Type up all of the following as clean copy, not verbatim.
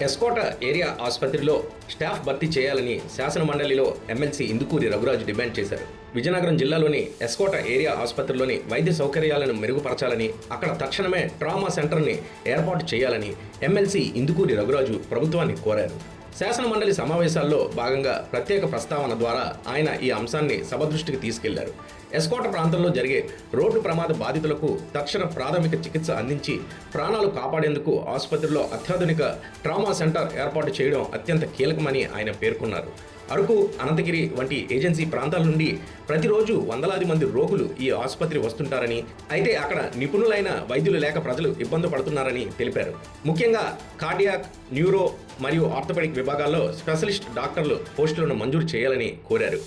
S. Kota area ఆసుపత్రిలో staff భర్తీ చేయాలని శాసన మండలిలో ఎమ్మెల్సీ ఇందుకూరి రఘురాజు డిమాండ్ చేశారు. విజయనగరం జిల్లాలోని ఎస్కోట ఏరియా ఆసుపత్రిలోని వైద్య సౌకర్యాలను మెరుగుపరచాలని, అక్కడ తక్షణమే ట్రామా సెంటర్ని ఏర్పాటు చేయాలని ఎమ్మెల్సీ ఇందుకూరి రఘురాజు ప్రభుత్వాన్ని కోరారు. శాసన మండలి సమావేశాల్లో భాగంగా ప్రత్యేక ప్రస్తావన ద్వారా ఆయన ఈ అంశాన్ని సభ దృష్టికి తీసుకెళ్లారు. ఎస్కోట ప్రాంతంలో జరిగే రోడ్డు ప్రమాద బాధితులకు తక్షణ ప్రాథమిక చికిత్స అందించి ప్రాణాలు కాపాడేందుకు ఆసుపత్రిలో అత్యాధునిక ట్రామా సెంటర్ ఏర్పాటు చేయడం అత్యంత కీలకమని ఆయన పేర్కొన్నారు. అరకు, అనంతగిరి వంటి ఏజెన్సీ ప్రాంతాల నుండి ప్రతిరోజు వందలాది మంది రోగులు ఈ ఆసుపత్రి వస్తుంటారని, అయితే అక్కడ నిపుణులైన వైద్యులు లేక ప్రజలు ఇబ్బంది పడుతున్నారని తెలిపారు. ముఖ్యంగా కార్డియాక్, న్యూరో మరియు ఆర్థోపెడిక్ విభాగాల్లో స్పెషలిస్ట్ డాక్టర్లు పోస్టులను మంజూరు చేయాలని కోరారు.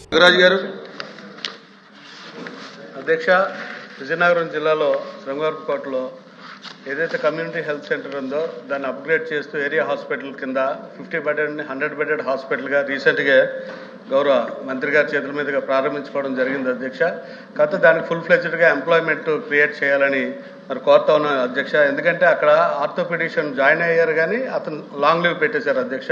అధ్యక్ష, విజయనగరం జిల్లాలో శృంగారపుకోటలో ఏదైతే కమ్యూనిటీ హెల్త్ సెంటర్ ఉందో దాన్ని అప్గ్రేడ్ చేస్తూ ఏరియా హాస్పిటల్ కింద 50 బెడెడ్ 100 బెడెడ్ హాస్పిటల్గా రీసెంట్గా గౌరవ మంత్రి గారి చేతుల మీదుగా ప్రారంభించుకోవడం జరిగింది అధ్యక్ష. కాకపోతే దానికి ఫుల్ ఫ్లెడ్జ్డ్గా ఎంప్లాయ్మెంట్ క్రియేట్ చేయాలని మరి కోరుతా ఉన్నాను అధ్యక్ష. ఎందుకంటే అక్కడ ఆర్థోపెడిషియన్ జాయిన్ అయ్యారు కానీ అతను లాంగ్ లీవ్ పెట్టేశారు అధ్యక్ష.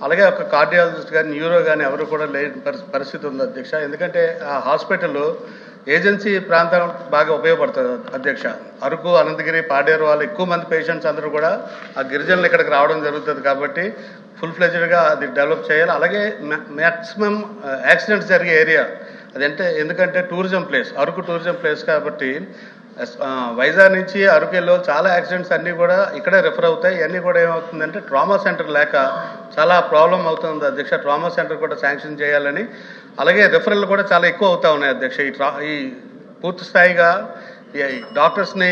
అలాగే ఒక కార్డియాలజిస్ట్ కానీ న్యూరో కానీ ఎవరు కూడా లేని పరిస్థితి ఉంది అధ్యక్ష. ఎందుకంటే ఆ హాస్పిటల్ ఏజెన్సీ ప్రాంతం బాగా ఉపయోగపడుతుంది అధ్యక్ష. అరకు, అనంతగిరి, పాడేరు వాళ్ళు ఎక్కువ మంది పేషెంట్స్ అందరూ కూడా ఆ గిరిజనులు ఇక్కడికి రావడం జరుగుతుంది కాబట్టి ఫుల్ ఫ్లెడ్జ్డ్గా అది డెవలప్ చేయాలి. అలాగే మ్యాక్సిమం యాక్సిడెంట్స్ జరిగే ఏరియా అదంటే, ఎందుకంటే tourism place, Araku tourism place కాబట్టి వైజాగ్ నుంచి అరకు వెళ్ళే చాలా యాక్సిడెంట్స్ అన్నీ కూడా ఇక్కడే రిఫర్ అవుతాయి. ఇవన్నీ కూడా ఏమవుతుందంటే ట్రామా సెంటర్ లేక చాలా ప్రాబ్లం అవుతుంది అధ్యక్ష. ట్రామా సెంటర్ కూడా శాంక్షన్ చేయాలని, అలాగే రిఫరల్ కూడా చాలా ఎక్కువ అవుతా ఉన్నాయి అధ్యక్ష. ఈ పూర్తి స్థాయిగా ఈ డాక్టర్స్ని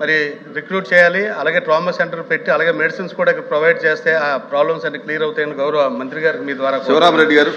మరి రిక్రూట్ చేయాలి. అలాగే ట్రామా సెంటర్ పెట్టి అలాగే మెడిసిన్స్ కూడా ప్రొవైడ్ చేస్తే ఆ ప్రాబ్లమ్స్ అన్ని క్లియర్ అవుతాయని గౌరవ మంత్రి గారికి మీ ద్వారా. శివరామరెడ్డి గారు.